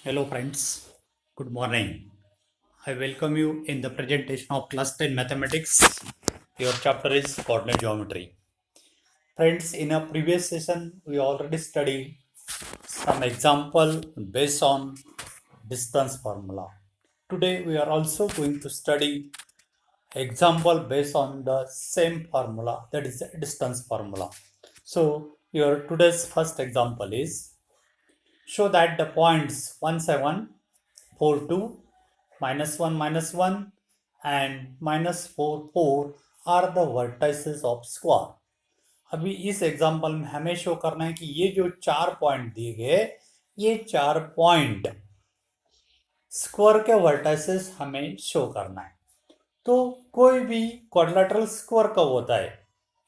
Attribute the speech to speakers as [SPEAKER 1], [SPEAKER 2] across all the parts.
[SPEAKER 1] Hello friends, good morning. I welcome you in the presentation of class 10 mathematics. Your chapter is coordinate geometry. Friends, in a previous session we already studied some example based on distance formula. Today we are also going to study example based on the same formula, that is the distance formula. So your today's first example is show that the points 1 7 4 2 minus 1 and minus 4 4 are the vertices of square. अभी इस example में हमें show करना है कि ये जो चार पॉइंट दिए गए, ये चार पॉइंट स्क्वायर के वर्टाइसेस हमें शो करना है. तो कोई भी क्वाड्रिलेटरल स्क्वायर कब होता है?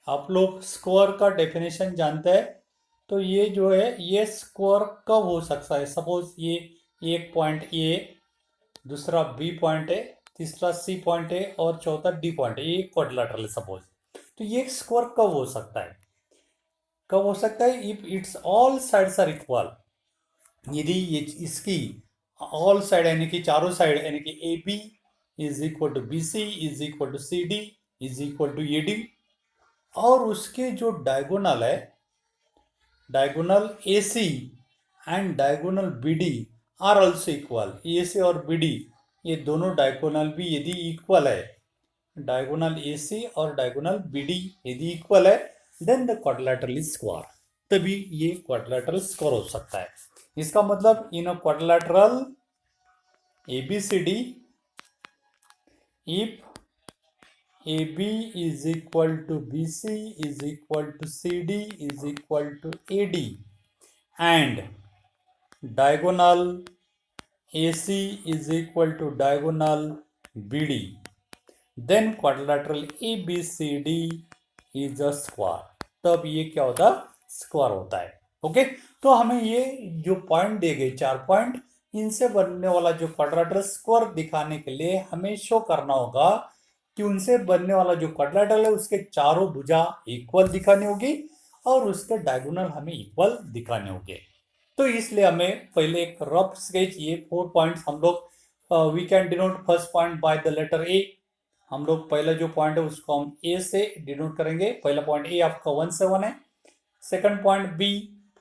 [SPEAKER 1] आप लोग स्क्वायर का डेफिनेशन जानते हैं. तो ये जो है ये स्क्वायर कब हो सकता है? सपोज ये एक पॉइंट ए, दूसरा बी पॉइंट है, तीसरा सी पॉइंट है और चौथा डी पॉइंट है. ये क्वाड्रिलेटरल है सपोज. तो ये स्क्वायर कब हो सकता है? कब हो सकता है? If it's all sides are equal. यदि ये इसकी ऑल साइड यानी कि चारों साइड यानी कि A B is equal to B C is equal to C D is equal to A D, और उसके जो डायगोनल है, diagonal A C and diagonal B D are also equal. A C और B D ये दोनों diagonal भी यदि equal है, डायगोनल ए सी और डायगोनल बी डी यदि इक्वल है, then the quadrilateral is square. तभी ये क्वाड्रिलेटरल स्क्वायर हो सकता है. इसका मतलब in a quadrilateral ABCD, if AB is equal to BC is equal to CD is equal to AD and diagonal AC is equal to diagonal BD, then quadrilateral ABCD is a square. तब ये क्या होता है? Square होता है. Okay, तो हमें ये जो पॉइंट दिए गए चार पॉइंट, इनसे बनने वाला जो क्वाड्रिलेटरल स्क्वायर दिखाने के लिए हमें शो करना होगा कि उनसे बनने वाला जो क्वाड्रिलेटरल है उसके चारों भुजा इक्वल दिखानी होगी और उसके डायगोनल हमें इक्वल दिखाने होंगे. तो इसलिए हमें पहले एक रफ स्केच, ये 4 पॉइंट्स हम लोग we can denote first point by the letter A. हम लोग पहला जो पॉइंट है उसको हम ए से डिनोट करेंगे. पहला पॉइंट ए आपका 1 7 है, second point B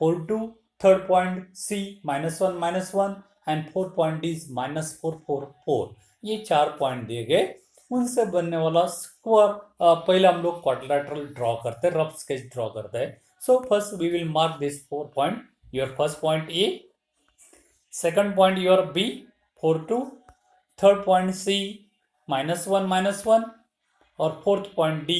[SPEAKER 1] 4 2, third point C -1 and fourth point is -4 4 4. ये चार पॉइंट दिए गए, उनसे बनने वाला स्क्वायर पहले हम लोग क्वाड्रिलेटरल ड्रॉ करते हैं, रफ स्केच ड्रॉ करते हैं. So first we will mark this 4 point. Your first point A, second point your B 4 2, third point C -1 और फोर्थ पॉइंट D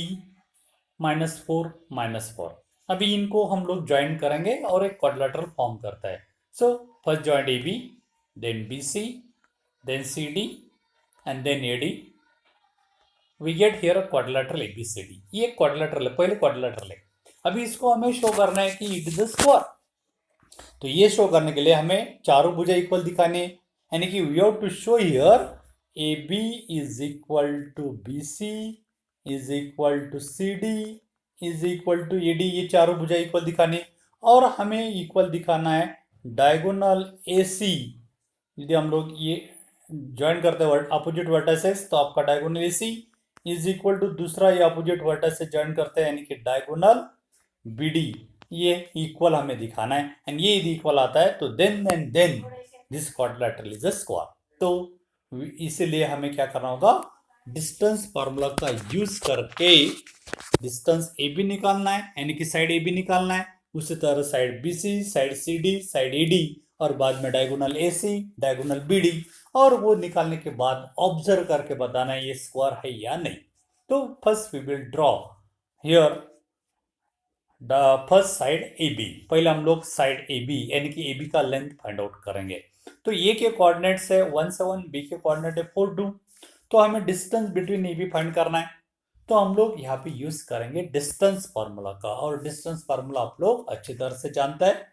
[SPEAKER 1] -4 -4. अभी इनको हम लोग ज्वाइन करेंगे और एक क्वाड्रिलेटरल फॉर्म करता है. So first joint AB, then BC, then CD and then AD. We get here a quadrilateral ABCD. ये क्वाड्रिलेटरल है, पहले क्वाड्रिलेटरल है. अभी इसको हमें शो करना है कि इट इज अ स्क्वायर. तो ये शो करने के लिए हमें चारों भुजा इक्वल दिखाने, यानी कि we have to show here A B is equal to B C is equal to C D is equal to A D. ये चारों भुजा इक्वल दिखाने, और हमें इक्वल दिखाना है डायगोनल ए सी. यदि हम लोग ये ज्वाइन करते हैं अपोजिट वर्टाइसेस, तो आपका diagonal A C is equal to दूसरा ये अपोजिट वर्टाइसेस ज्वाइन करते हैं यानी कि डायगोनल बी डी. ये इक्वल हमें दिखाना है, एंड ये यदि इक्वल आता है तो then this quadrilateral is a square. तो इसीलिए हमें क्या करना होगा? डिस्टेंस फार्मूला का यूज करके डिस्टेंस ए बी निकालना है, यानी कि साइड ए बी निकालना है. उसी तरह side B C, side C D, side A D, और बाद में diagonal A C, diagonal B D, और वो निकालने के बाद ऑब्जर्व करके बताना है ये स्क्वायर है या नहीं. तो first we will draw here the first side A B. पहले हम लोग साइड ए बी यानी कि ए बी का लेंथ फाइंड आउट करेंगे. तो ए के कोऑर्डिनेट्स है 1 7, बी के कोऑर्डिनेट है 4 2. तो हमें distance between A B find करना है. तो हम लोग यहाँ पे यूज करेंगे डिस्टेंस फार्मूला का, और डिस्टेंस फार्मूला आप लोग अच्छी तरह से जानते हैं.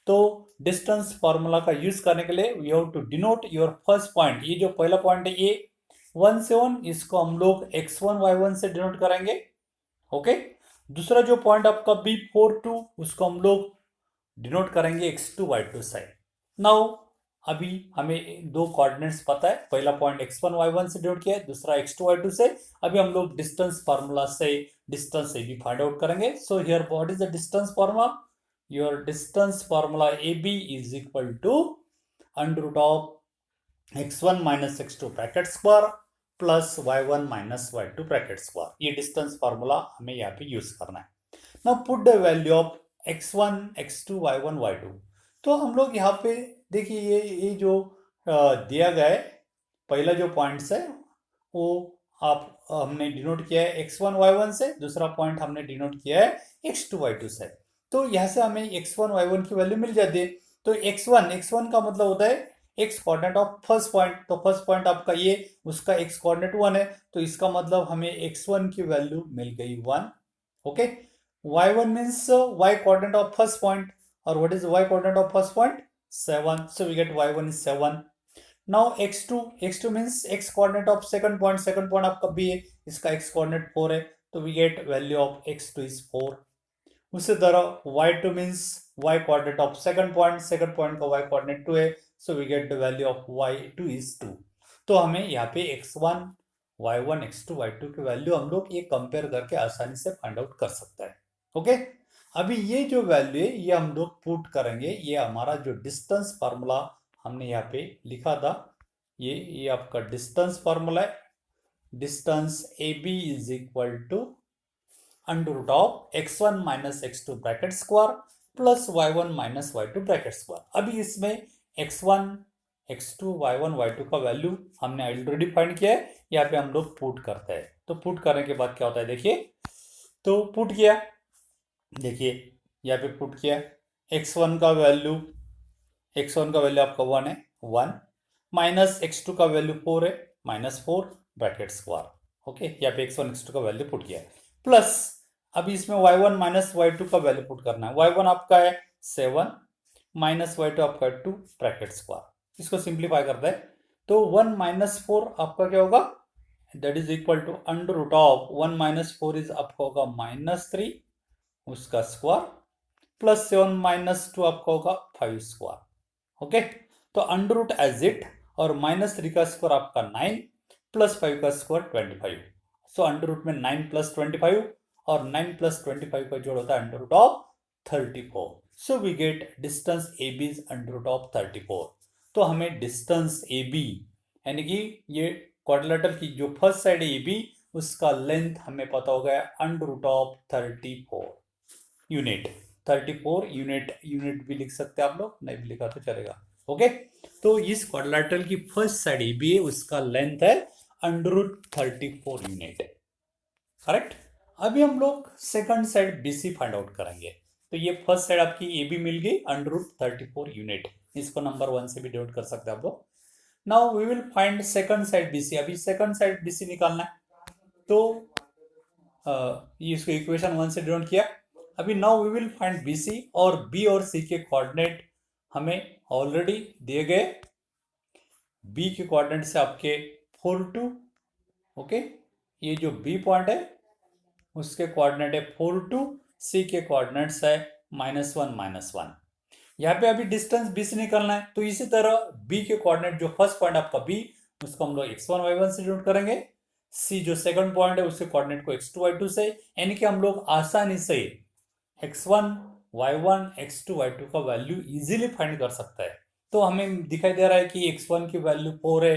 [SPEAKER 1] तो डिस्टेंस फार्मूला का यूज करने के लिए we have to denote your first point. ये जो पहला पॉइंट है ए 1 7, इसको हम लोग x1 y1 से डिनोट करेंगे. ओके, दूसरा जो पॉइंट आपका बी 4 2, उसको हम लोग डिनोट करेंगे x2 y2 से. नाउ अभी हमें दो कोऑर्डिनेट्स पता है, पहला पॉइंट x1 y1 से डिनोट किया है, दूसरा x2 y2 से। अभी हम लोग डिस्टेंस फार्मूला से distance A B find out करेंगे। So here what is the distance formula? Your distance formula A B is equal to under root of x1 minus x2 bracket square plus y1 minus y2 bracket square. ये distance formula हमें यहाँ पे use करना है। Now put the value of x1 x2 y1 y2। तो हम लोग यहाँ पे देखिए ये जो दिया गया है, पहला जो पॉइंट्स है वो आप हमने डिनोट किया है x1 y1 से, दूसरा पॉइंट हमने डिनोट किया है x2 y2 से। तो यहाँ से हमें x1 y1 की वैल्यू मिल जाती है। तो x1 का मतलब होता है x coordinate of first point. तो फर्स्ट पॉइंट आपका ये, उसका x कोऑर्डिनेट 1 है, तो इसका मतलब हमें x1 की वैल्यू मिल गई 1। Okay, y1 means y coordinate of first point, or what is y coordinate of first point? 7. So we get y1 is 7. Now x2 means x coordinate of second point, second point आपका b है, इसका x coordinate 4 है, तो we get value of x2 is 4. उसी तरह y2 means y coordinate of second point, second point का y coordinate 2 है, so we get the value of y2 is 2. तो हमें यहाँ पे x1 y1 x2 y2 की वैल्यू हम लोग ये कंपेयर करके आसानी से फाइंड आउट कर सकते हैं। ओके, अभी ये जो वैल्यू है ये हम लोग पुट करेंगे। ये हमारा जो डिस्टेंस फार्मूला हमने यहाँ पे लिखा था, ये आपका डिस्टेंस फार्मूला है। Distance A B is equal to under root of x1 minus x2 bracket square plus y1 minus y2 bracket square. अभी इसमें x1 x2 y1 y2 का वैल्यू हमने ऑलरेडी फाइंड किया है, यहाँ पे हम लोग पुट करते हैं। तो पुट करने के बाद क्या होता है देखिए, तो पुट किया, देखिए यहाँ पे पुट किया x1 का वैल्यू आपका 1 है, 1 माइनस x2 का वैल्यू 4 है, -4 ब्रैकेट स्क्वायर। ओके, यहाँ पे x1 x2 का वैल्यू पुट किया है, प्लस अभी इसमें y1 माइनस y2 का वैल्यू पुट करना है। y1 आपका है 7 माइनस y2 आपका 2 ब्रैकेट स्क्वायर। इसको सिंप्लीफाई करते हैं तो 1 माइनस 4 आपका क्या होगा, that is equal to under root of 1 minus 4 is आपका होगा -3 उसका स्क्वायर प्लस 7 माइनस 2 आपका होगा 5 स्क्वायर। ओके, तो अंडर रूट एज इट, और -3 का स्क्वायर आपका 9 प्लस 5 का स्क्वायर 25। सो अंडर रूट में 9 प्लस 25 और 9 प्लस 25 का जोड़ होता है under root of 34। So we get distance A B is under root of 34। तो हमें डिस्टेंस ए बी यानी कि ये क्वाड्रिलेटरल की जो फर्स्ट साइड है ए बी, उसका लेंथ हमें पता हो गया under root of 34 unit. 34 unit भी लिख सकते हैं आप लोग, नहीं भी लिखा तो चलेगा। ओके, तो इस क्वाड्रिलेटरल की फर्स्ट साइड ए बी है, उसका लेंथ है अंडर रूट 34 यूनिट, करेक्ट। अभी हम लोग second side B C find out करेंगे। तो ये फर्स्ट साइड आपकी ए बी मिल गई अंडर रूट 34 यूनिट, इसको नंबर 1 से भी डिनोट कर सकते हैं आप लोग। Now we will find second side B C. अभी सेकंड साइड बी सी निकालना है, तो ये इसको इक्वेशन 1 से डिनोट किया। अभी now we will find B C, और बी और सी के कोऑर्डिनेट हमें ऑलरेडी दिए गए। बी के कोऑर्डिनेट से आपके 4 2। ओके, ये जो बी पॉइंट है उसके कोऑर्डिनेट है 4 2, सी के कोऑर्डिनेट्स है -1 -1। यहाँ पे अभी डिस्टेंस बी से निकलना है, तो इसी तरह बी के कोऑर्डिनेट जो फर्स्ट पॉइंट आपका बी, उसको हम लोग x1 y1 से डिनोट करेंगे। सी जो सेकंड पॉइंट है उसके कोऑर्डिनेट को x2 y2 से, यानी कि हम लोग आसानी से x1 y1 x2 y2 का वैल्यू इजीली फाइंड कर सकता है। तो हमें दिखाई दे रहा है कि x1 की वैल्यू 4 है,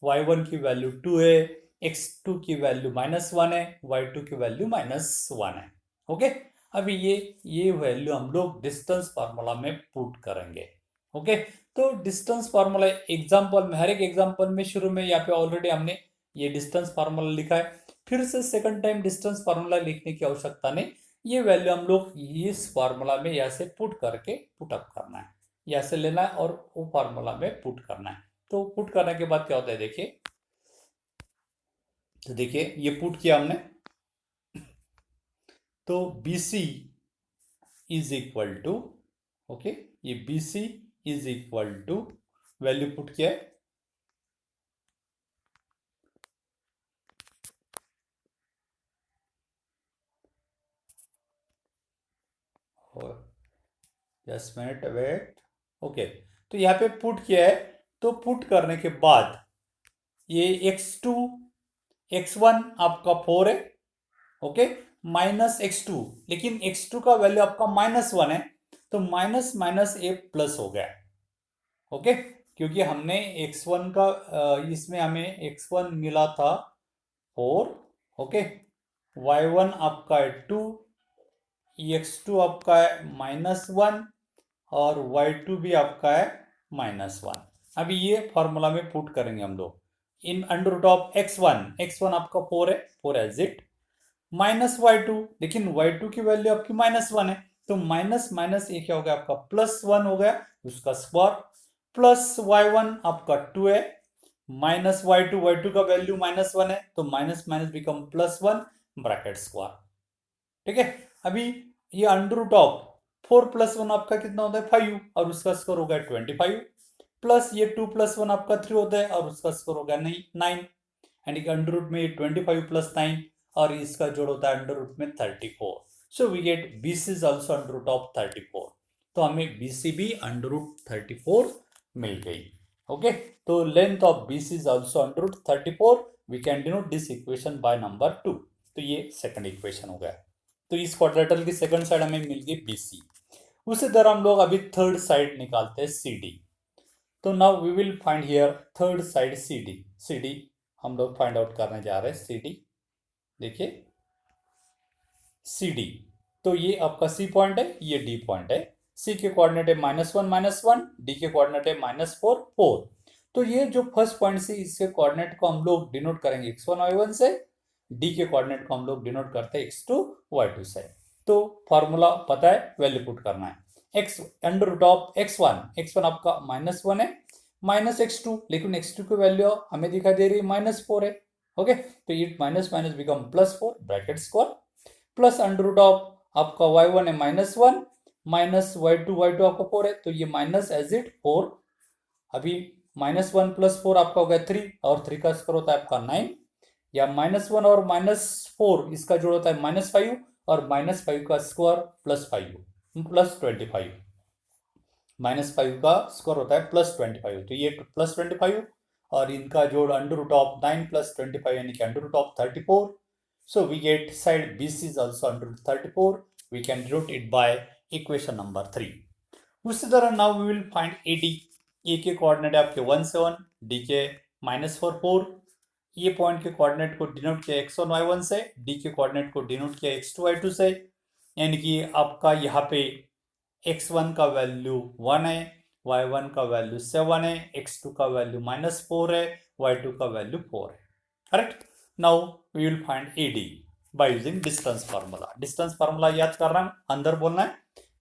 [SPEAKER 1] y1 की वैल्यू 2 है, x2 की वैल्यू -1 है, y2 की वैल्यू -1 है। ओके, अभी ये वैल्यू हम लोग डिस्टेंस फार्मूला में पुट करेंगे। ओके, तो डिस्टेंस फार्मूला एग्जांपल में, हर एक एग्जांपल में शुरू में यहाँ पे ऑलरेडी हमने ये डिस्टेंस फार्मूला लिखा है, फिर से सेकंड टाइम डिस्टेंस फार्मूला लिखने की आवश्यकता नहीं। ये वैल्यू हम लोग इस फार्मूला में यहाँ से पुट करके पुटअप करना है, यहाँ से लेना है और वो फार्मूला में पुट करना है। तो पुट करने के बाद क्या होता है देखिए, तो देखिए ये पुट किया हमने, तो B C is equal to, okay, ये B C is equal to value put किया है और 10 मिनट वेट। ओके, तो यहाँ पे पुट किया है, तो पुट करने के बाद ये x2 x1 आपका 4 है, ओके, माइनस x2, लेकिन x2 का वैल्यू आपका -1 है, तो माइनस माइनस ए प्लस हो गया, ओके, क्योंकि हमने x1 का इसमें हमें x1 मिला था 4, ओके, y1 आपका है 2, x2 आपका है -1 और y2 भी आपका है -1। अभी ये फॉर्मूला में पुट करेंगे हम लोग in under root of x1 आपका 4 है, 4 एज इट, -y2, लेकिन y2 की वैल्यू आपकी -1 है, तो माइनस माइनस ये क्या हो गया आपका +1 हो गया, उसका स्क्वायर, प्लस y1 आपका 2 है, माइनस y2 का वैल्यू -1 है, तो minus minus become +1 bracket square, ठीक है। अभी ये अंडर रूट ऑफ 4 + 1 आपका कितना होता है 5, और उसका स्कोर हो गया 25, प्लस ये 2 + 1 आपका 3 होता है, और उसका स्कोर हो गया 9, एंड अंडर रूट में 25 + 9 और इसका जोड़ होता है अंडर रूट में 34, so we get BC is also under root of 34, तो हमें BC भी अंडर रूट 34 मिल गई, ओके। तो length of BC is also under root 34, we can denote this equation by number 2, तो ये सेकंड इक्वेशन हो गया। तो इस क्वाड्रेटल की सेकंड साइड हमें मिल गई BC। उसी तरह हम लोग अभी थर्ड साइड निकालते हैं CD। तो now we will find here third side CD हम लोग फाइंड आउट करने जा रहे हैं CD। देखिए CD, तो ये आपका C पॉइंट है, ये D पॉइंट है। C के कोऑर्डिनेट है -1 D के कोऑर्डिनेट है -4 4, तो ये जो फर्स्ट पॉइंट से इसके कोऑर्डिनेट को हम लोग डिनोट करेंगे x1 y1 से, D के कोऑर्डिनेट को हम लोग डिनोट करते हैं x2 y2 से। तो फॉर्मूला पता है, वैल्यू पुट करना है, x under root of x1 आपका -1 है, माइनस x2, लेकिन x2 की वैल्यू हमें दिखाई दे रही है -4 है, ओके, तो ये minus minus become +4 bracket square, plus under root of आपका y1 है -1 माइनस y2 आपका 4 है, तो ये माइनस एज इट 4, अभी -1 + 4 आपका हो गया 3, और 3 का स्क्वायर होता है आपका 9, या -1 और -4 इसका जोड़ होता है -5, और -5 का स्क्वायर +5 +25, -5 का स्क्वायर होता है +25, तो ये +25 और इनका जोड़ अंडर रूट ऑफ 9 + 25 यानी कि under root of 34, so we get side BC is also under root 34, we can denote it by equation number 3। उसी तरह now we will find AD, A के कोऑर्डिनेट आपके 1 7, D के -4 4, ये पॉइंट के coordinate को डिनोट किया x1 y1 से, D के कोऑर्डिनेट को डिनोट किया x2 y2 से, यानी कि आपका यहाँ पे x1 का वैल्यू 1 है, y1 का वैल्यू 7 है, x2 का वैल्यू -4 है, y2 का वैल्यू 4 है, correct. Now we will find AD by using distance formula. Distance formula याद करना है, अंदर बोलना है,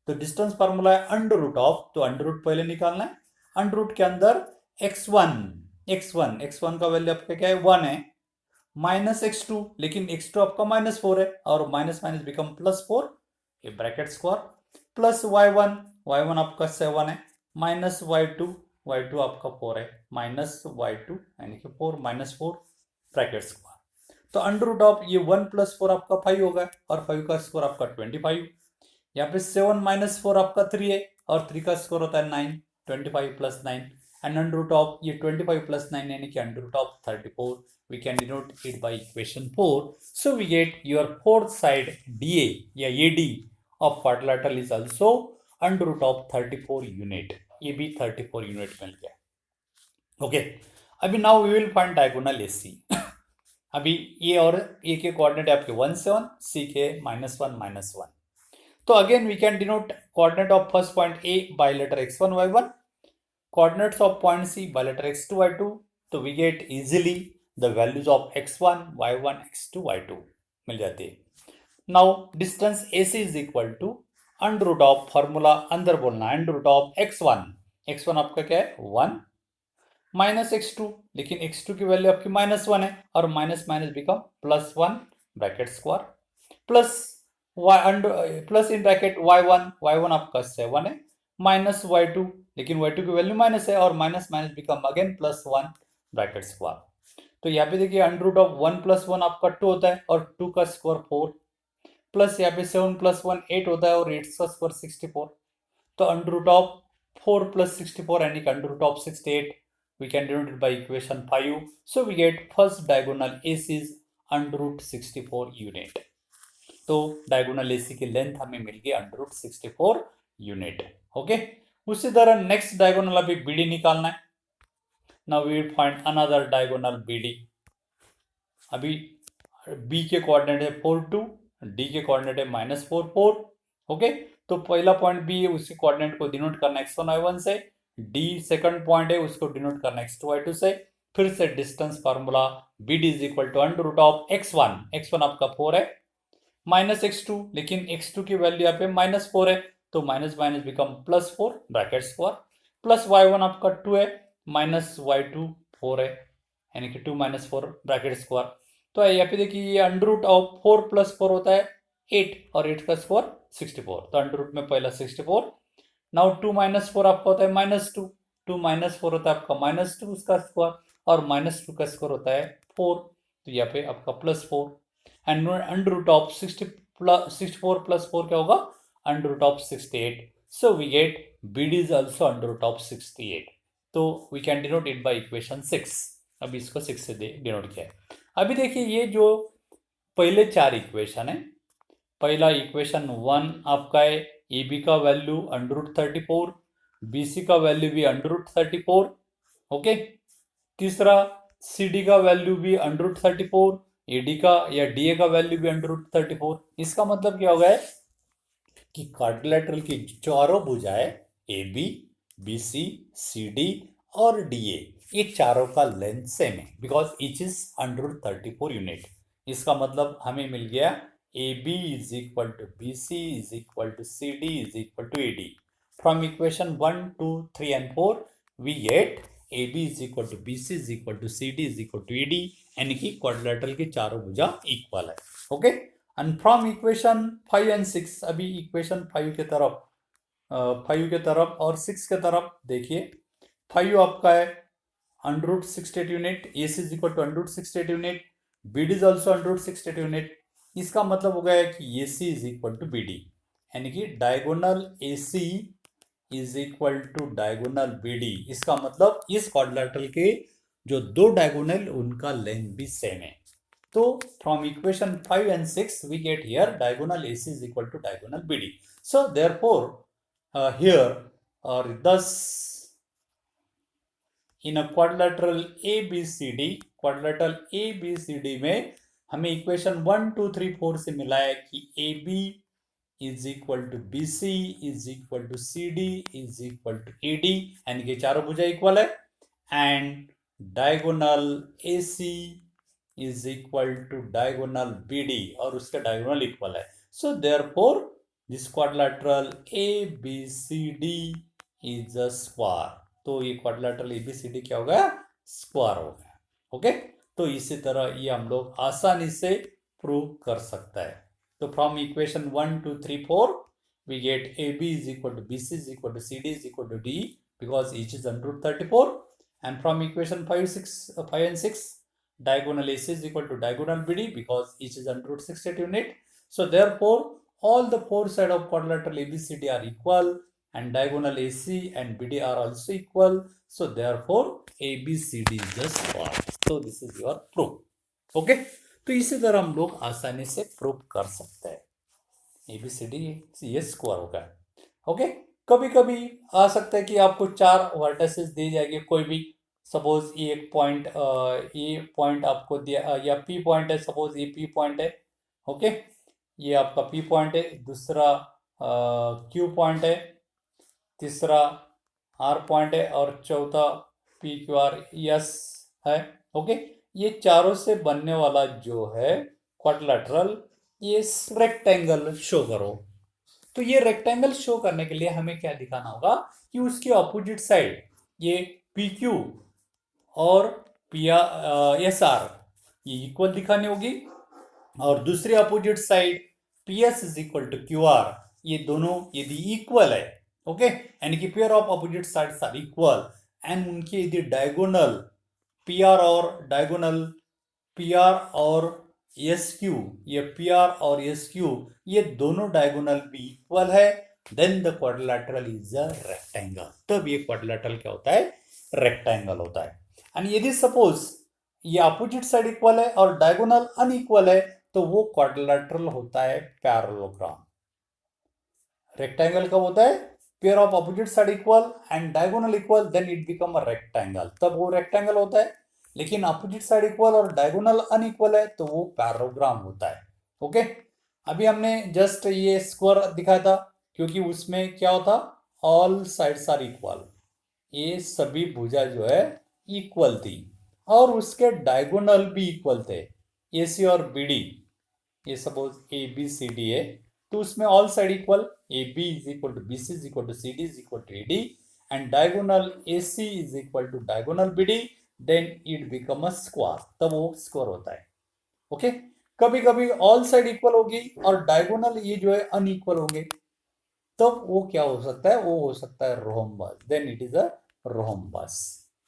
[SPEAKER 1] तो डिस्टेंस फार्मूला है अंडर रूट ऑफ, तो अंडर रूट पहले निकालना है, अंडर रूट के अंदर x1 का वैल्यू आपका क्या है 1 है, माइनस x2, लेकिन x2 आपका -4 है, और माइनस माइनस बिकम +4, ये ब्रैकेट स्क्वायर, प्लस y1 आपका 7 है, माइनस y2 आपका 4 है, माइनस y2 यानी कि 4 -4 ब्रैकेट स्क्वायर, तो अंडर रूट ऑफ ये 1 + 4 आपका 5 होगा, और 5 का स्क्वायर आपका 25, यहाँ पे 7 - 4 आपका 3 है, और 3 का स्क्वायर होता है 9, 25 + 9, एंड अंडर रूट ऑफ ये 25 + 9 यानी कि under root of 34, we can denote it by equation 4, so we get your fourth side DA या AD of quadrilateral is also under root of 34 unit, ये भी 34 यूनिट मिल गया, ओके। अभी now we will find diagonal AC। अभी ये और ए के कोऑर्डिनेट आपके 1 7, सी के -1 -1, तो again we can denote coordinate of first point A by letter x1 y1, coordinates of point C by letter x2 y2, तो we get easily the values of x1 y1 x2 y2 मिल जाती है। now distance AC is equal to under root of, formula अंदर बोलना है, under root of x1 आपका क्या है 1 minus x2, लेकिन x2 की वैल्यू आपकी -1 है, और minus minus become +1 bracket square, plus plus in bracket y1 आपका 7 है, माइनस y2, लेकिन y2 की वैल्यू माइनस है, और minus minus become again +1 bracket square, तो यहाँ पे देखिए अंडर रूट ऑफ 1 + 1 आपका 2 होता है, और 2 का स्क्वायर 4, प्लस यहाँ पे 7 + 1 8 होता है, और 8 का स्क्वायर 64, तो under root of 4 plus 64 and under root of 68. We can denote it by equation 5. So we get first diagonal AC is under root 64 unit. तो डायगोनल एसी की लेंथ हमें मिल गई अंडर रूट 64 यूनिट. ओके, उसी तरह next diagonal अभी BD निकालना है. Now we will find another diagonal BD. अभी बी के कोऑर्डिनेट है 4 2, डी के कोऑर्डिनेट है -4 4. ओके, तो पहला पॉइंट बी है, उसके कोऑर्डिनेट को डिनोट करना x1 y1 से. डी सेकंड पॉइंट है, उसको डिनोट करना x2 y2 से. फिर से distance formula BD is equal to under root of x1 आपका 4 है, -x2, लेकिन x2 की वैल्यू यहाँ पे -4 है, तो minus minus become +4 bracket square, plus y1 आपका 2 है, -y2 4 है, यानी कि 2 - 4 ब्रैकेट स्क्वायर. तो यहाँ पे देखिए ये अंडर रूट ऑफ 4 + 4 होता है 8 और 8 का स्क्वायर 64. तो अंडर रूट में पहला 64. नाउ 2 - 4 आपका होता है -2, 2 - 4 होता है आपका -2 उसका स्क्वायर, और -2 का स्क्वायर होता है 4. तो यहाँ पे आपका +4 एंड अंडर रूट ऑफ 64 + 4 क्या होगा, under root of 68. So we get BD is also under root of 68. तो we can denote it by equation 6. अभी इसको 6 से डिनोट किया है. अभी देखिए ये जो पहले 4 इक्वेशन है, पहला इक्वेशन 1 आपका है AB का वैल्यू अंडर रूट 34, BC का वैल्यू भी अंडर रूट 34. ओके, तीसरा CD का वैल्यू भी अंडर रूट 34, AD का या DA का वैल्यू भी अंडर रूट 34. इसका मतलब क्या होगा है कि क्वाड्रिलेटरल की चारों भुजाएं AB, BC, CD और DA, ये चारों का लेंथ सेम है, because each is under root 34 unit. इसका मतलब हमें मिल गया AB is equal to BC is equal to CD is equal to AD. From equation 1 2 3 and 4 we get AB is equal to BC is equal to CD is equal to AD, यानी कि quadrilateral की चारों भुजा equal है. Okay, and from equation 5 and 6, अभी equation 5 के तरफ 5 के तरफ और 6 के तरफ देखिए. 5 आपका है under root 68 unit, AC is equal to under root 68 unit, BD is also under root 68 unit. इसका मतलब हो गया है कि AC is equal to BD, यानी कि diagonal AC is equal to diagonal BD. इसका मतलब इस क्वाड्रिलेटरल के जो दो डायगोनल उनका लेंथ भी सेम है. तो from equation 5 and 6 we get here diagonal AC is equal to diagonal BD. So therefore here और thus in a quadrilateral ABCD, quadrilateral ABCD में हमें इक्वेशन 1 2 3 4 से मिला है कि AB is equal to BC is equal to CD is equal to AD, यानी कि चारों भुजा इक्वल है, and diagonal AC is equal to diagonal BD और उसका डायगोनल इक्वल है. So therefore this quadrilateral ABCD is a square. तो ये क्वाड्रिलेटरल ABCD क्या हो गया, स्क्वायर हो गया. ओके, तो इसी तरह ये हम लोग आसानी से प्रूव कर सकता है. तो from equation 1 2 3 4 we get AB is equal to BC is equal to CD is equal to D, because each is under root 34. And from equation 5 and 6 diagonal AC is equal to diagonal BD, because each is under root 68 unit. So therefore all the four sides of quadrilateral ABCD are equal, and diagonal AC and BD are also equal. So therefore ABCD is the square. So this is your proof. Okay, तो इसी तरह हम लोग आसानी से prove कर सकते हैं ABCD ये स्क्वायर होगा. ओके, कभी कभी आ सकता है कि आपको 4 वर्टिसेस दी जाएगी, कोई भी सपोज ये एक पॉइंट ये पॉइंट आपको दिया या P पॉइंट है, सपोज ये P पॉइंट है. ओके, ये आपका P पॉइंट है, दूसरा Q पॉइंट है, तीसरा R पॉइंट है और चौथा PQRS है. ओके, ये चारों से बनने वाला जो है क्वाड्रिलेटरल, ये रेक्टेंगल शो करो. तो ये रेक्टेंगल शो करने के लिए हमें क्या दिखाना होगा कि उसके ऑपोजिट साइड ये PQ और SR ये इक्वल दिखानी होगी, और दूसरी opposite side PS is equal to QR, ये दोनों यदि इक्वल है, ओके, यानी कि pair of opposite sides are equal, and उनके यदि डायगोनल PR और SQ, ये PR और SQ ये दोनों डायगोनल भी इक्वल है, then the quadrilateral is a rectangle. तब ये क्वाड्रिलेटरल क्या होता है, रेक्टेंगल होता है। एंड यदि सपोज ये अपोजिट साइड इक्वल है और डायगोनल अनइक्वल है तो वो क्वाड्रिलेटरल होता है पैरेललोग्राम। रेक्टेंगल कब होता है, pair of opposite side equal and diagonal equal, then it become a rectangle, तब वो रेक्टेंगल होता है। लेकिन अपोजिट साइड इक्वल और डायगोनल अनइक्वल है तो वो पैरेललोग्राम होता है। ओके, अभी हमने जस्ट ये स्क्वायर दिखाया था क्योंकि उसमें क्या होता, ऑल साइड्स आर इक्वल, ये सभी भुजा जो है इक्वल थी और उसके डायगोनल भी इक्वल थे, ए सी और बी डी। ये suppose A B C D है तो उसमें all side equal, A B is equal to B C is equal to C D is equal to A D and diagonal A C is equal to diagonal B D, then it become a square, तब वो square होता है। Okay, कभी कभी all side equal होगी और diagonal ये जो है अनइक्वल होंगे, तब वो क्या हो सकता है, वो हो सकता है rhombus, then it is a rhombus.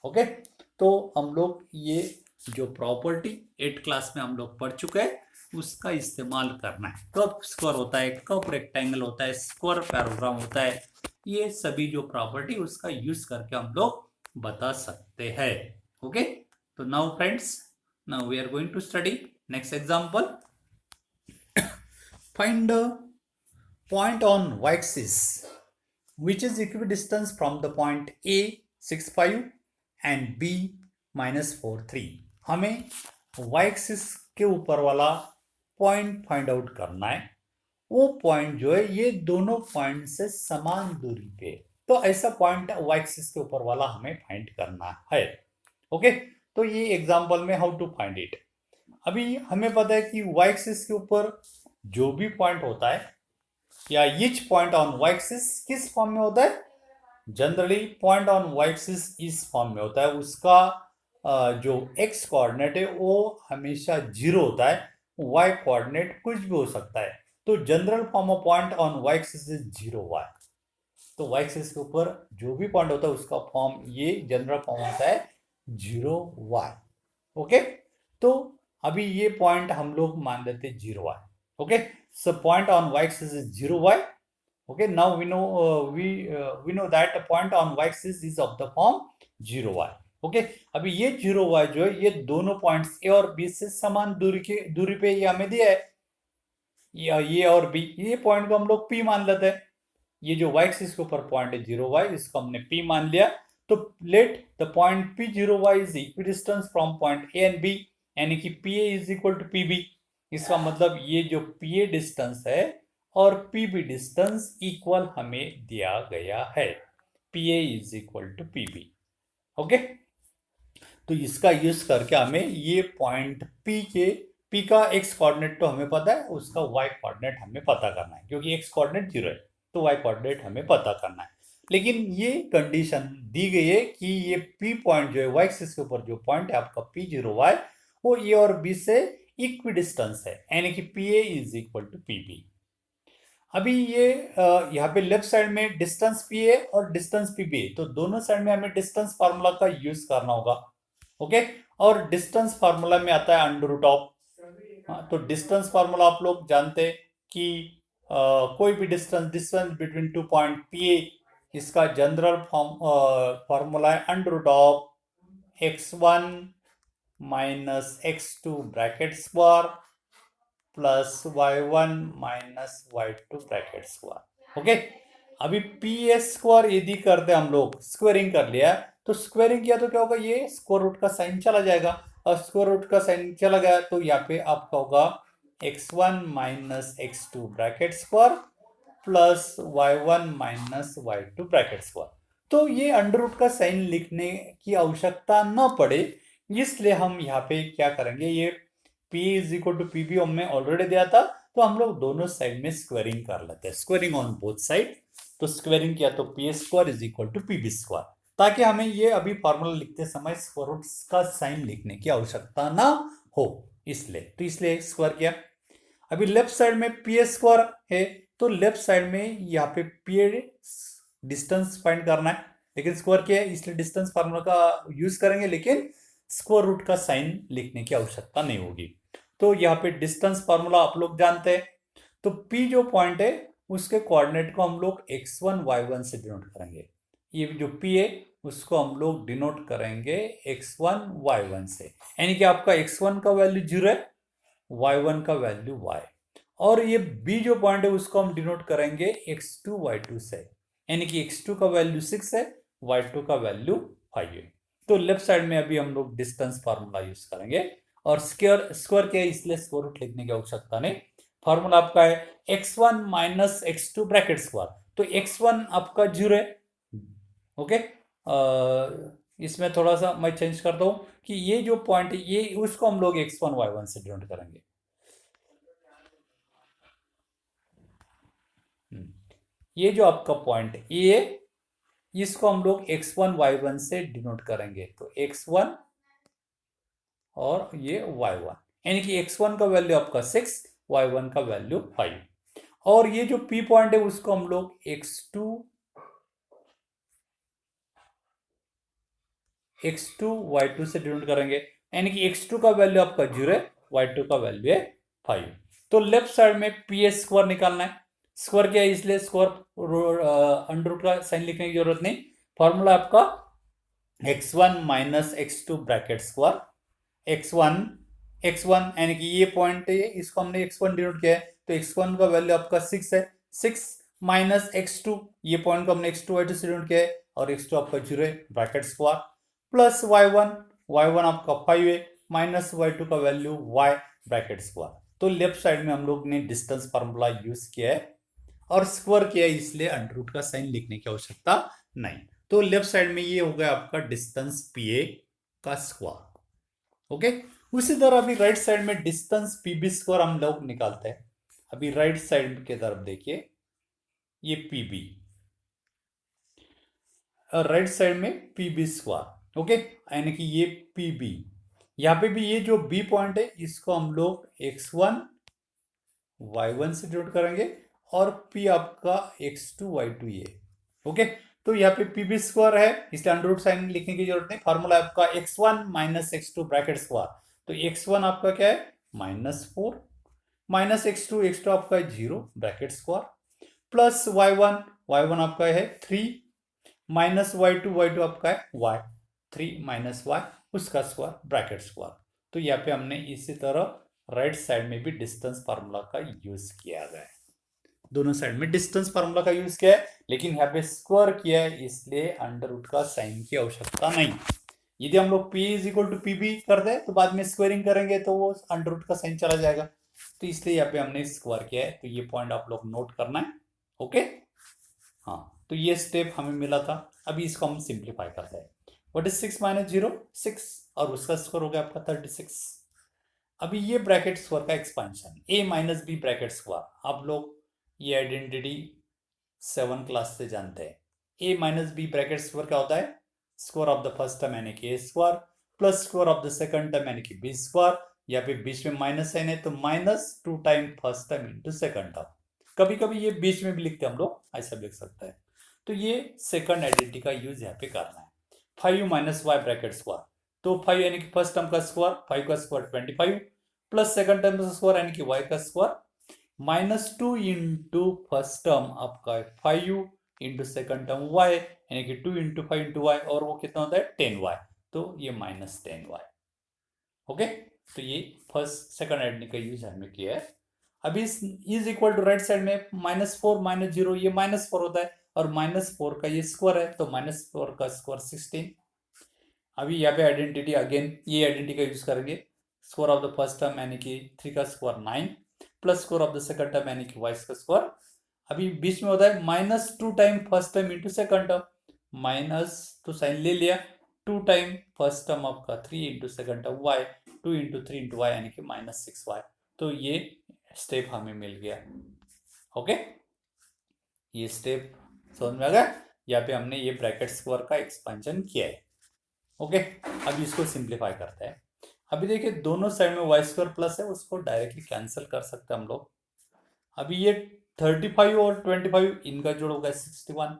[SPEAKER 1] Okay, तो हम लोग ये जो प्रॉपर्टी 8 क्लास में हम लोग पढ़ चुके हैं उसका इस्तेमाल करना है, कब स्क्वायर होता है, कब रेक्टेंगल होता है, स्क्वायर पैराग्राम होता है, ये सभी जो प्रॉपर्टी उसका यूज करके हम लोग बता सकते हैं। ओके, तो now friends, now we are going to study next example. Find the point on y-axis which is equidistant from the point A 65 and B -43। हमें y-axis के ऊपर वाला पॉइंट फाइंड आउट करना है। वो पॉइंट जो है ये दोनों पॉइंट से समान दूरी पे, तो ऐसा पॉइंट y-axis के ऊपर वाला हमें फाइंड करना है। ओके, तो ये एग्जांपल में हाउ टू फाइंड इट। अभी हमें पता है कि y-axis के ऊपर जो भी पॉइंट होता है या each point on y axis किस फॉर्म में होता है, generally point on y axis इस फॉर्म में होता है, उसका जो एक्स कोऑर्डिनेट है वो हमेशा 0 होता है, वाई कोऑर्डिनेट कुछ भी हो सकता है। तो general form of point on y axis is 0 y. तो वाई एक्सिस के ऊपर जो भी पॉइंट होता है उसका फॉर्म ये जनरल फॉर्म होता है 0 वाई। ओके, तो अभी ये पॉइंट हम लोग मान लेते हैं 0 Y. okay, so point on y-axis is 0y. Okay, now we know that the point on y-axis is of the form 0y. okay, अभी ये 0y जो है ये दोनों पॉइंट्स ए और बी से समान दूरी पे ये हमें दिया है, ये और बी, ये पॉइंट को हम लोग पी मान लेते हैं। ये जो y-axis के ऊपर पॉइंट है 0y, इसको हमने p मान लिया। तो let the point p0y is equidistance from point A and B, यानी कि pa is equal to pb। इसका मतलब ये जो pa डिस्टेंस है और pb डिस्टेंस इक्वल हमें दिया गया है, pa is equal to pb। Okay, तो इसका यूज करके हमें ये पॉइंट p का x कोऑर्डिनेट तो हमें पता है, उसका y कोऑर्डिनेट हमें पता करना है, क्योंकि x कोऑर्डिनेट 0 है तो y कोऑर्डिनेट हमें पता करना है। लेकिन ये कंडीशन दी गई है कि ये p पॉइंट जो है y एक्सिस के ऊपर जो पॉइंट है आपका p0y वो a और b से इक्विडिस्टेंस है, यानी कि pa is equal to pb। अभी ये यहाँ पे लेफ्ट साइड में डिस्टेंस pa और डिस्टेंस pb, तो दोनों साइड में हमें डिस्टेंस फार्मूला का यूज करना होगा। ओके, और डिस्टेंस फार्मूला में आता है अंडर रूट ऑफ, तो डिस्टेंस फार्मूला आप लोग जानते हैं कि कोई भी डिस्टेंस बिटवीन 2 पॉइंट pa, इसका जनरल फार्मूला है under root of x1 minus x2 bracket square plus y1 minus y2 bracket square. Okay, अभी पी स्क्वायर यदि करते हम लोग, स्क्वायरिंग कर लिया तो स्क्वायरिंग किया तो क्या होगा, ये स्क्वायर रूट का साइन चला जाएगा और स्क्वायर रूट का साइन चला गया तो यहाँ पे आपका होगा x1 minus x2 bracket square plus y1 minus y2 bracket square. तो ये अंडर रूट का साइन लिखने की आवश्यकता न पड़े, इसलिए हम यहाँ पे क्या करेंगे, ये p is equal to PB हमने ऑलरेडी दिया था, तो हम लोग दोनों साइड में स्क्वायरिंग कर लेते हैं, स्क्वायरिंग ऑन बोथ साइड। तो स्क्वायरिंग किया तो P square is equal to PB square, ताकि हमें ये अभी फॉर्मूला लिखते समय स्क्वायर रूट का साइन लिखने की आवश्यकता ना हो, इसलिए तो इसलिए स्क्वायर किया। अभी लेफ्ट साइड में पी स्क्वायर है तो लेफ्ट साइड में यहाँ पे पी डिस्टेंस फाइंड करना है, लेकिन स्क्वायर किया है इसलिए डिस्टेंस फार्मूला का यूज करेंगे, लेकिन स्क्वायर रूट का साइन लिखने की आवश्यकता नहीं होगी। तो यहाँ पे डिस्टेंस फार्मूला आप लोग जानते हैं, तो P जो पॉइंट है उसके कोऑर्डिनेट को हम लोग x1 y1 से डिनोट करेंगे। ये जो p है उसको हम लोग डिनोट करेंगे x1 y1 से, यानी कि आपका x1 का वैल्यू 0 है, y1 का वैल्यू y, और ये b जो पॉइंट है उसको हम डिनोट करेंगे x2 y2 से, यानी कि x2 का वैल्यू 6 है, y2 का वैल्यू 5 है। तो लेफ्ट साइड में अभी हम लोग डिस्टेंस फार्मूला यूज करेंगे, और स्क्वायर स्क्वायर क्या है इसलिए स्क्वायर रूट लिखने की आवश्यकता नहीं। फार्मूला आपका है x1 minus x2 bracket square, तो x1 आपका 0 है। ओके, इसमें थोड़ा सा मैं चेंज करता हूं कि ये जो पॉइंट है ये उसको हम लोग x1 y1 से डिनोट करेंगे। ये जो आपका पॉइंट ये इसको हम लोग x1 y1 से डिनोट करेंगे, तो x1 और ये y1, यानी कि x1 का वैल्यू आपका 6, y1 का वैल्यू 5, और ये जो p पॉइंट है उसको हम लोग x2 y2 से डिनोट करेंगे, यानी कि x2 का वैल्यू आपका 0 है, y2 का वैल्यू है 5। तो लेफ्ट साइड में पी स्क्वायर निकालना है। स्क्वायर क्या है इसलिए स्क्वायर अंडर रूट का साइन लिखने की जरूरत नहीं। फॉर्मूला आपका x1 minus x2 bracket square, x1 यानी कि ये पॉइंट है इसको हमने x1 डिनोट किया है, तो x1 का वैल्यू आपका 6 है, 6 माइनस x2, ये पॉइंट को हमने x2 y2 से डिनोट किया है, और x2 आपका 0 है ब्रैकेट स्क्वायर, प्लस y1 आपका 5 है, माइनस y2 का वैल्यू y ब्रैकेट स्क्वायर। तो लेफ्ट साइड में हम लोग ने डिस्टेंस फार्मूला यूज किया है, और स्क्वायर किया है इसलिए अंडर रूट का साइन लिखने की आवश्यकता नहीं। तो लेफ्ट साइड में ये हो गया आपका डिस्टेंस पीए का स्क्वायर। ओके, उसी तरह अभी राइट साइड में डिस्टेंस पीबी स्क्वायर हम लोग निकालते हैं। अभी राइट साइड के तरफ देखिए, ये पीबी, राइट साइड में पीबी स्क्वायर, ओके, यानी कि ये पीबी, यहां पे भी ये जो बी पॉइंट है इसको हम लोग x1 y1 से डिनोट करेंगे, और p आपका x2 y2 ये, ओके। तो यहाँ पे पीबी स्क्वायर है इसलिए अंडर रूट साइन लिखने की जरूरत नहीं। फार्मूला आपका x1 minus x2 bracket square, तो x1 आपका क्या है -4, माइनस x2 आपका 0 ब्रैकेट स्क्वायर, प्लस y1 आपका है 3, माइनस y2 आपका है y, 3 माइनस y उसका स्क्वायर ब्रैकेट स्क्वायर। तो यहाँ पे हमने इसी तरह राइट साइड में भी डिस्टेंस फार्मूला का यूज किया गया है, दोनों साइड में डिस्टेंस फार्मूला का यूज किया है, लेकिन यहाँ पे स्क्वायर किया है इसलिए अंडर रूट का साइन की आवश्यकता नहीं। यदि हम लोग p is equal to PB कर दे तो बाद में स्क्वायरिंग करेंगे तो वो अंडर रूट का साइन चला जाएगा, तो इसलिए यहाँ पे हमने स्क्वायर किया है। तो ये पॉइंट आप लोग नोट करना है, ओके। हाँ, तो ये स्टेप हमें मिला था। अभी इसको हम सिंप्लीफाई करते हैं। व्हाट इज 6 माइनस 0, 6, और उसका स्क्वायर हो गया आपका 36। अभी ये ब्रैकेट स्क्वायर का expansion a minus B bracket square, आप लोग ये आइडेंटिटी 7 क्लास से जानते हैं। a minus B bracket square क्या होता है, square of the first term यानी कि a square, plus square of the second term यानी कि b स्क्वायर, या फिर बीच में माइनस साइन है तो -2 time first term into second term. कभी कभी ये बीच में भी लिखते हैं हम लोग, ऐसा लिख सकते हैं। तो ये सेकंड आइडेंटिटी का यूज यहाँ पे करना है। 5 माइनस वाई ब्रैकेट स्क्वायर, तो 5 यानी कि फर्स्ट टर्म का स्क्वायर, 5 का स्क्वायर 25, प्लस सेकंड टर्म का स्क्वायर यानी कि y का स्क्वायर, -2 इंटू फर्स्ट टर्म आपका 5 इंटू सेकंड टर्म y, यानी कि 2 इंटू 5 इंटू y, और वो कितना होता है 10y, तो ये -10y। ओके, तो ये फर्स्ट सेकंड आइडेंटिटी का यूज हमने किया है। अभी is equal to right side में -4 -0, ये -4 होता है, और -4 का ये स्क्वायर है तो -4 का स्क्वायर 16। अभी यहाँ पे आइडेंटिटी अगेन ये आइडेंटिटी का यूज करेंगे, square of the first term यानी कि 3 का square 9, plus square of the second term यानी कि y का स्क्वायर। अभी बीच में होता है -2 time first term into second term, minus तो साइन ले लिया, 2 टाइम फर्स्ट टर्म आपका 3 into second term y, 2 into 3 into y यानी कि -6y। तो ये स्टेप हमें मिल गया, ओके। ये स्टेप समझ में आ गया, यहाँ पे हमने ये ब्रैकेट स्क्वायर का एक्सपेंशन किया है, ओके। अब इसको सिंप्लीफाई करते हैं। अभी देखिए दोनों साइड में वाई स्क्वायर प्लस है, उसको डायरेक्टली कैंसिल कर सकते हैं हम लोग। अभी ये 35 और 25 इनका जोड़ होगा 61,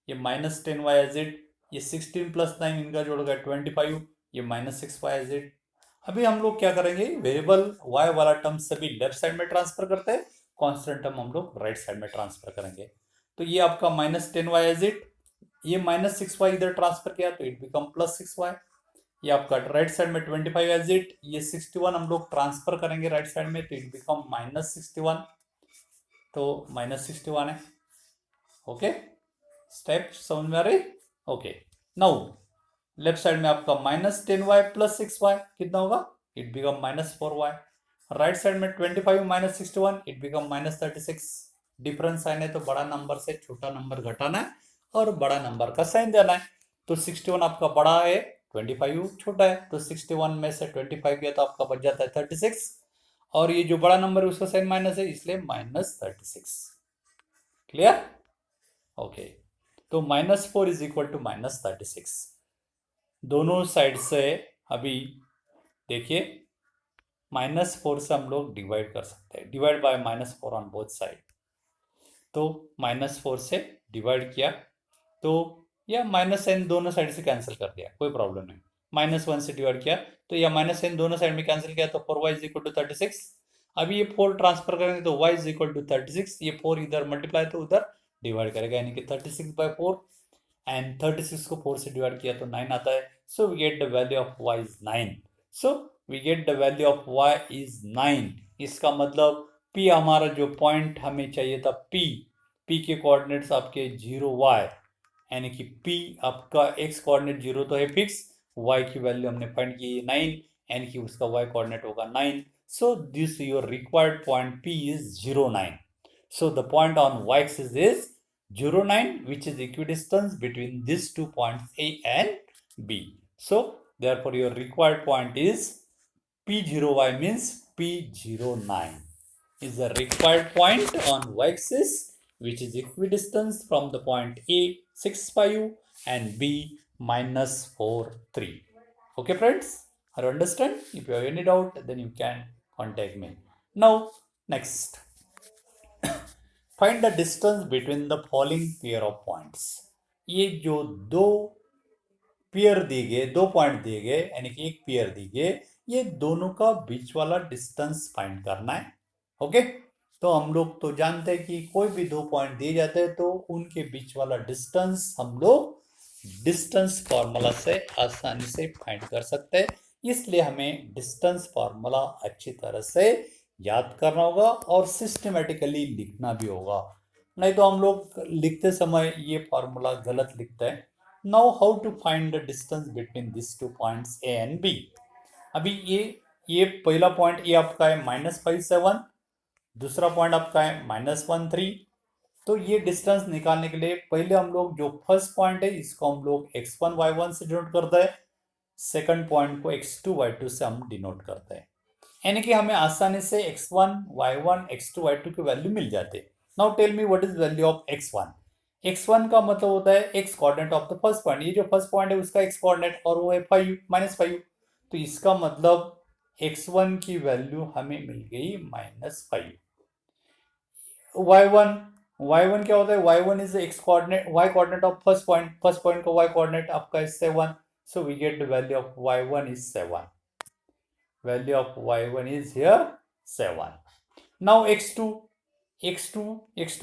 [SPEAKER 1] ये -10y एज इट, ये 16 + 9 इनका जोड़ होगा 25, ये -6y एज इट। अभी हम लोग क्या करेंगे, वेरिएबल y वाला टर्म सभी लेफ्ट साइड में ट्रांसफर करते हैं, कांस्टेंट टर्म हम लोग राइट साइड में ट्रांसफर करेंगे। तो ये आपका -10y एज इट, ये -6y इधर ट्रांसफर किया तो इट बिकम +6y। ये आपका राइट साइड में 25 एज इट, ये 61 हम लोग ट्रांसफर करेंगे राइट साइड में तो इट बिकम -61, तो -61 है। ओके, स्टेप समझ में आ रही? ओके, नाउ लेफ्ट साइड में आपका -10y + 6y कितना होगा? It become -4y। Right side में 25 - 61 इट बिकम -36। डिफरेंस साइन है तो बड़ा नंबर से छोटा नंबर घटाना है और बड़ा नंबर का साइन देना है। तो 61 आपका बड़ा है, 25 छोटा है, तो 61 में से 25 गया तो आपका बच जाता है 36, और ये जो बड़ा नंबर है उसका साइन माइनस है इसलिए -36। क्लियर? ओके, तो -4 इज इक्वल टू -36। दोनों साइड से अभी देखिए -4 से हम लोग डिवाइड कर सकते हैं, divide by -4 on both side. तो -4 से डिवाइड किया तो या -n दोनों साइड से कैंसिल कर दिया, कोई प्रॉब्लम नहीं। -1 से डिवाइड किया तो या -n दोनों साइड में कैंसिल किया तो 4y इज इक्वल टू 36। अभी ये 4 ट्रांसफर करेंगे तो y इज इक्वल टू 36, ये 4 इधर मल्टीप्लाई तो उधर डिवाइड करेगा, यानी कि 36/4, एंड 36 को 4 से डिवाइड किया तो 9 आता है। So we get the value of y is 9। So we get the value of y is 9। इसका मतलब p हमारा जो पॉइंट हमें चाहिए था p के कोऑर्डिनेट्स आपके 0y, यानी कि p आपका x कोऑर्डिनेट 0 तो है फिक्स, y की वैल्यू हमने फाइंड की 9, यानी कि उसका y कोऑर्डिनेट होगा 9। So this your required point p is 0, 9। So the point on y axis is 0, 9, which is equidistance between these 2 points A and B. So therefore your required point is P0y, means P09 is the required point on y axis which is equidistance from the point A 6, 5 and B -4, 3. Okay friends, are you understand? If you have any doubt then you can contact me. Now next, find the distance between the following pair of points. ये जो दो pair दिए गए, दो point दिए गए, यानी कि एक पेयर दी गए, ये दोनों का बीच वाला डिस्टेंस फाइंड करना है। ओके, तो हम लोग तो जानते हैं कि कोई भी दो पॉइंट दिए जाते हैं तो उनके बीच वाला डिस्टेंस हम लोग डिस्टेंस फॉर्मूला से आसानी से फाइंड कर सकते हैं। इसलिए हमें डिस्टेंस फॉर्मूला अच्छी तरह से याद करना होगा और सिस्टमेटिकली लिखना भी होगा, नहीं तो हम लोग लिखते समय ये फॉर्मूला गलत लिखते हैं। Now how to find the distance between this 2 points A and B. अभी ये पहला पॉइंट ये आपका है -5, 7, दूसरा पॉइंट आपका है -1, 3। तो ये डिस्टेंस निकालने के लिए पहले हम लोग जो फर्स्ट पॉइंट है इसको हम लोग x1, y1 से डिनोट करते हैं, सेकंड पॉइंट को x2, y2 से हम डिनोट करते हैं, यानी कि हमें आसानी से x1, y1, x2, y2 की वैल्यू मिल जाती है। Now tell me what is value of x1। x1 का मतलब होता है x coordinate of the first point, ये जो फर्स्ट पॉइंट है उसका x कोऑर्डिनेट और वो है 5, -5। तो इसका मतलब x1 की वैल्यू हमें मिल गई -5। y1 क्या होता है? y1 is x coordinate, y coordinate of first point का y कोऑर्डिनेट आपका है 7। So we get the value of y1 is 7। Value of y1 is here 7. Now x2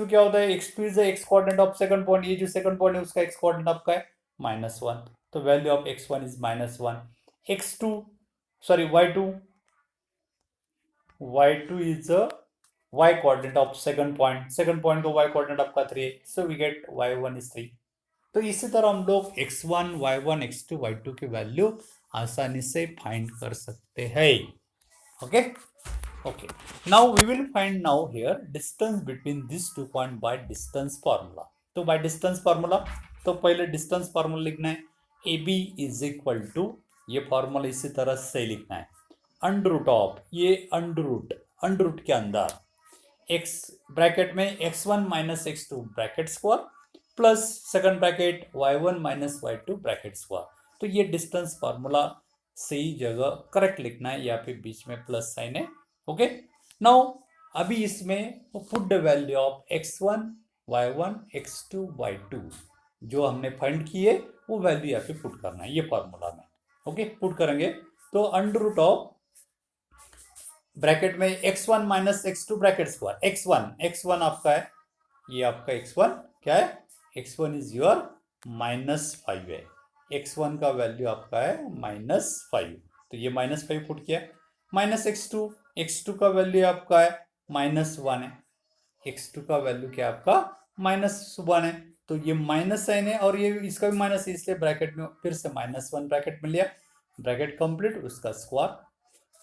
[SPEAKER 1] क्या होता है? x2 is the x coordinate of second point, ये जो second point है उसका x coordinate आपका है -1, तो value of x1 is -1। x2 sorry y2 is the y coordinate of second point का y coordinate आपका 3 है, so we get y1 is 3। तो इसी तरह हम लोग x1, y1, x2, y2 की वैल्यू आसानी से फाइंड कर सकते हैं। Okay okay, now we will find now here distance between this 2 point by distance formula. तो बाय डिस्टेंस फार्मूला, तो पहले डिस्टेंस फार्मूला लिखना है, A B is equal to, ये फार्मूला इसी तरह से लिखना है, अंडर ऑफ, ये अंडर के अंदर x ब्रैकेट में x1 - x2 bracket square plus second bracket y1 - y2 bracket square. तो ये डिस्टेंस फार्मूला सही जगह करेक्ट लिखना है, यहाँ पे बीच में प्लस साइन है। ओके, नाउ अभी इसमें put the value of x1, y1, x2, y2 जो हमने फाइंड की है वो वैल्यू यहाँ पे पुट करना है ये फार्मूला में। ओके, पुट करेंगे तो अंडर रूट ऑफ ब्रैकेट में x1 minus x2 bracket square x1 आपका है, ये आपका x1 क्या है, x1 इज योर -5 है, x1 का वैल्यू आपका है -5, तो ये -5 पुट किया। माइनस x2 का वैल्यू आपका है -1 है, x2 का वैल्यू क्या आपका -1 है, तो ये माइनस साइन है और ये इसका भी माइनस है, इसलिए ब्रैकेट में फिर से -1 ब्रैकेट में लिया, ब्रैकेट कंप्लीट, उसका स्क्वायर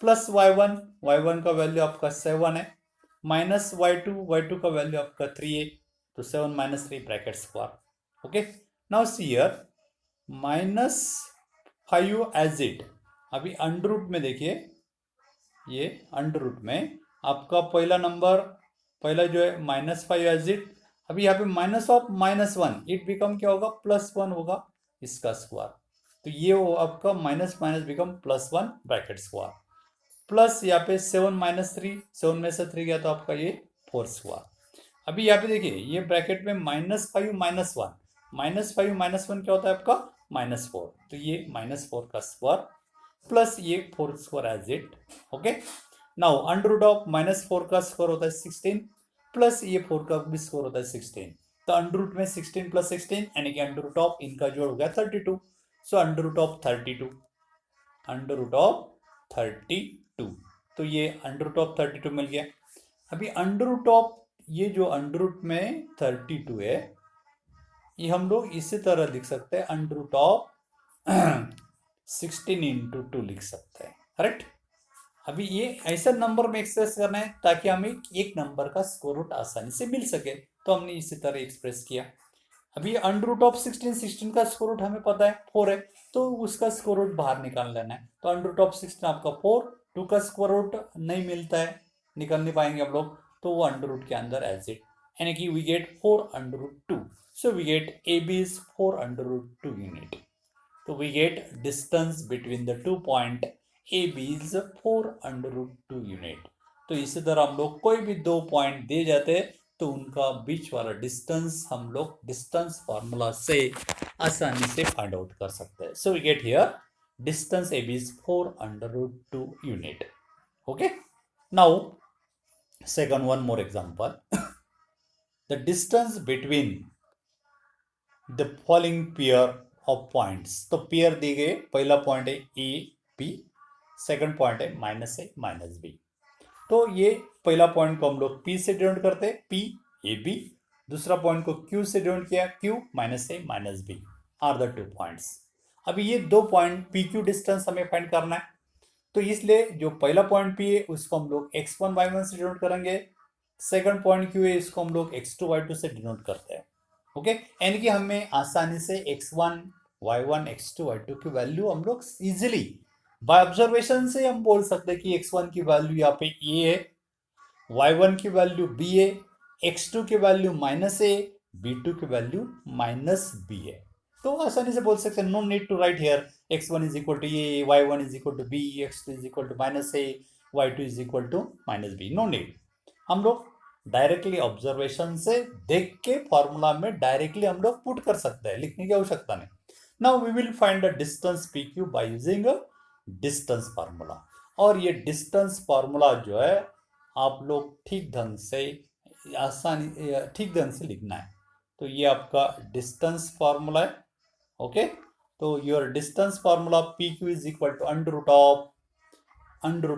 [SPEAKER 1] प्लस y1 का वैल्यू आपका 7 है, माइनस y2 का वैल्यू आपका 3 है, तो 7 minus 3 bracket square. Okay, now see here -5 as it, अभी अंडर रूट में देखिए, ये अंडर रूट में आपका पहला जो है -5 एज इट, अभी यहाँ पे माइनस ऑफ -1 इट बिकम क्या होगा, +1 होगा, इसका स्क्वायर, तो ये वो आपका minus minus become +1 bracket square, plus यहाँ पे 7 माइनस 3, 7 में से 3 गया तो आपका ये 4 स्क्वायर। अभी यहाँ पे देखिए ये ब्रैकेट में -5 -1 क्या होता है आपका -4, तो ये -4 का स्क्वायर प्लस ये 4 square as it. Okay, now under root of -4 का स्क्वायर होता है 16 प्लस ये 4 का भी स्क्वायर होता है 16, तो अंडर रूट में 16 प्लस 16 यानी कि अंडर रूट ऑफ इनका जोड़ हो गया 32, सो अंडर रूट ऑफ 32, तो ये अंडर रूट ऑफ 32 मिल गया। अभी अंडर रूट ऑफ ये जो अंडर रूट में 32 है, ये हम लोग इसी तरह लिख सकते हैं, अंडर रूट ऑफ 16 इंटू 2 लिख सकते हैं, करेक्ट। अभी ये ऐसा नंबर में एक्सप्रेस करना है ताकि हमें एक नंबर का स्क्वायर रूट आसानी से मिल सके, तो हमने इसी तरह एक्सप्रेस किया। अभी अंडर रूट ऑफ 16 का स्क्वायर रूट हमें पता है 4 है, तो उसका स्क्वायर रूट बाहर निकाल लेना है, तो अंडर रूट ऑफ 16 आपका 4, 2 का स्क्वायर रूट नहीं मिलता है, निकाल नहीं पाएंगे हम लोग, तो वो अंडर रूट के अंदर एज इट, यानी कि we get 4 under root 2, so we get A B is 4 under root 2 unit, तो we get distance between the 2 point A B is 4 under root 2 unit. तो इसी तरह हम लोग कोई भी 2 पॉइंट दे जाते तो उनका बीच वाला डिस्टेंस हम लोग डिस्टेंस फार्मूला से आसानी से फाइंड आउट कर सकते हैं। So we get here distance A B is 4 under root 2 unit. Okay, now second one more example, the distance between the following pair of points, तो पेयर दी गए, पहला पॉइंट है ए बी, सेकंड पॉइंट है -a-b, तो ये पहला point को हम लोग P से डिनोट करते हैं, P ए बी, दूसरा पॉइंट को Q से डिनोट किया, Q -a-b आर द 2 पॉइंट्स। अभी ये 2 पॉइंट PQ डिस्टेंस हमें फाइंड करना है, तो इसलिए जो पहला पॉइंट P है उसको हम लोग x1 y1 से डिनोट करेंगे, सेकंड पॉइंट Q है इसको हम लोग x2 y2 से डिनोट करते हैं। ओके, यानी कि हमें आसानी से x1 y1 x2 y2 की वैल्यू हम लोग इजीली बाय ऑब्जर्वेशन से हम बोल सकते हैं कि x1 की वैल्यू यहाँ पे a है, y1 की वैल्यू b है, x2 की वैल्यू -a, b2 की वैल्यू -b है, तो आसानी से बोल सकते हैं, no need to write here x1 is equal to a, y1 is equal to b, x2 is equal to -a, y2 is equal to -b, no need. हम लोग डायरेक्टली ऑब्जर्वेशन से देख के फॉर्मूला में डायरेक्टली हम लोग put कर सकते हैं, लिखने की आवश्यकता नहीं। Now we will find the distance P Q by using distance formula, और ये डिस्टेंस फार्मूला जो है आप लोग ठीक ढंग से लिखना है, तो ये आपका डिस्टेंस फार्मूला है। ओके, तो your distance formula P Q is equal to under root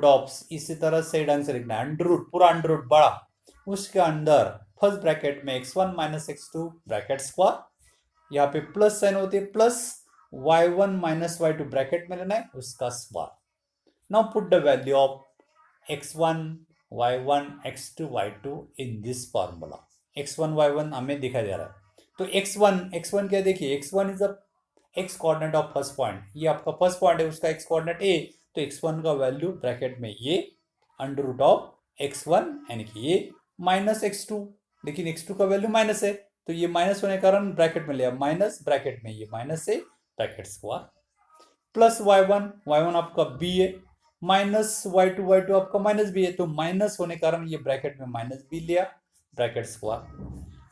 [SPEAKER 1] of, इसी तरह से ढंग से लिखना है, अंडर रूट पूरा अंडर रूट बड़ा, उसके अंदर फर्स्ट ब्रैकेट में x1 minus x2 bracket square, यहाँ पे प्लस साइन होती है, plus y1 minus y2 bracket में लेना है उसका square. Now put the value of x1 y1 x2 y2 in this formula, x1 y1 हमें दिखाई दे रहा है, तो x1 क्या देखिए, x1 is the x coordinate of first point, ये आपका फर्स्ट पॉइंट है, उसका x कोऑर्डिनेट a, तो x1 का वैल्यू ब्रैकेट में ये अंडर रूट ऑफ x1 यानी कि ये माइनस x2, लेकिन x2 का वैल्यू माइनस है, तो ये माइनस होने के कारण ब्रैकेट में लिया माइनस, ब्रैकेट में ये माइनस है, ब्रैकेट स्क्वायर प्लस y1 आपका b है, माइनस y2 आपका माइनस b है, तो माइनस होने के कारण ये ब्रैकेट में माइनस b लिया, ब्रैकेट स्क्वायर।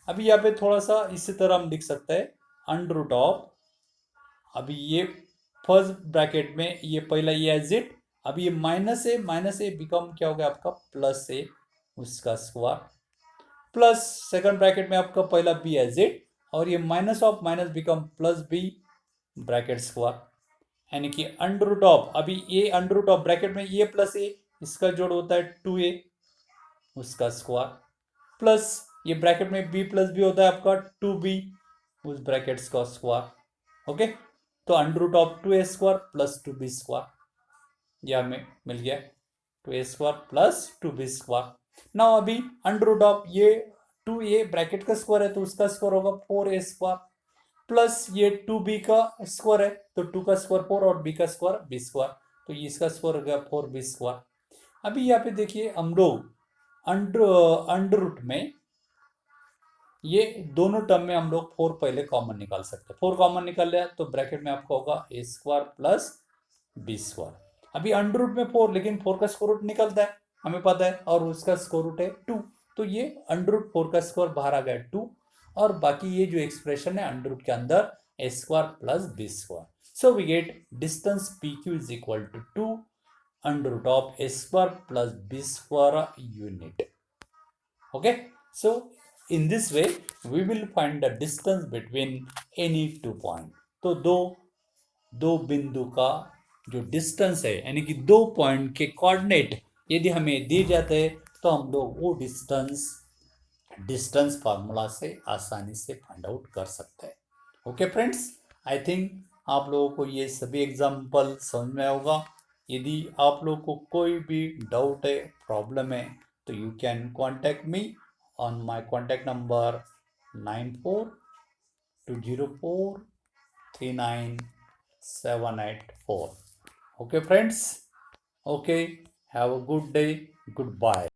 [SPEAKER 1] अभी यहाँ पे थोड़ा सा इसी तरह हम लिख सकते हैं, अंडर रूट ऑफ, अभी ये फर्स्ट ब्रैकेट में ये पहला ये एज इट अब ये माइनस ए बिकम क्या हो गया आपका प्लस ए उसका स्क्वायर, प्लस सेकंड ब्रैकेट में आपका पहला बी एज इट, और ये minus of minus become plus B bracket square, यानी कि अंडर रूट ऑफ, अभी A under root of bracket में ए प्लस ए, इसका जोड़ होता है 2a उसका स्क्वायर, प्लस ये ब्रैकेट में b प्लस बी होता है आपका 2b उस ब्रैकेट्स का स्क्वायर। ओके, तो under root of 2a square plus 2b square, यह हमें मिल गया 2a square plus 2b square. ना अभी अंडर रूट ऑफ ये 2a ब्रैकेट का स्क्वायर है तो उसका स्क्वायर होगा 4a स्क्वायर, प्लस ये 2b का स्क्वायर है तो 2 का स्क्वायर 4 और b का स्क्वायर b स्क्वायर, तो ये इसका स्क्वायर हो गया 4b स्क्वायर। अभी यहाँ पे देखिए हम लोग अंडर रूट में ये दोनों टर्म में हम लोग 4 पहले कॉमन निकाल सकते हैं, 4 कॉमन निकाल लिया तो ब्रैकेट में आपका होगा a square plus b square. अभी अंडर रूट में 4, लेकिन 4 का स्क्वायर रूट निकलता है हमें पता है, और उसका स्क्वायर रूट है 2, तो ये अंडर रूट 4 का स्क्वायर बाहर आ गया 2, और बाकी ये जो एक्सप्रेशन है अंडर रूट के अंदर a square plus b square. So we get distance pq is equal to 2 under root of a square plus b square unit. Okay, so in this way we will find the distance between any 2 point. तो दो बिंदु का जो distance है, यानी कि 2 point के coordinate यदि हमें दिए जाते हैं तो हम लोग वो डिस्टेंस फार्मूला से आसानी से फाइंड आउट कर सकते हैं। ओके फ्रेंड्स, आई थिंक आप लोगों को ये सभी एग्जाम्पल समझ में होगा। यदि आप लोग को कोई भी डाउट है, प्रॉब्लम है, तो you can contact me on my contact number 9420439784। Okay friends, okay, have a good day, good bye.